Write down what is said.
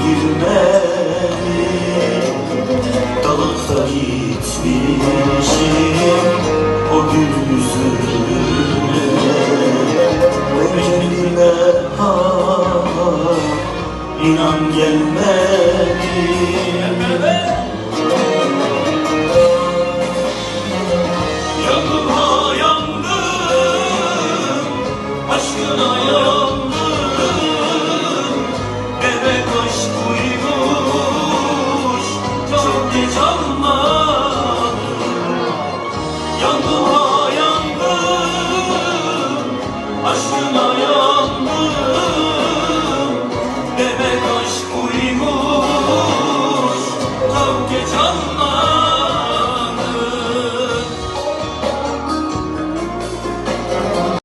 girmedim. Dalıkta gitmişim o gül yüzüne. Eceline inan gelmedim. Yandım ha yandım, aşkına yandım. Bebek aşk uyumuş, çok geç anladım. Yandım ha yandım, aşkına yandım. Bebek aşk uyumuş, çok geç anladım.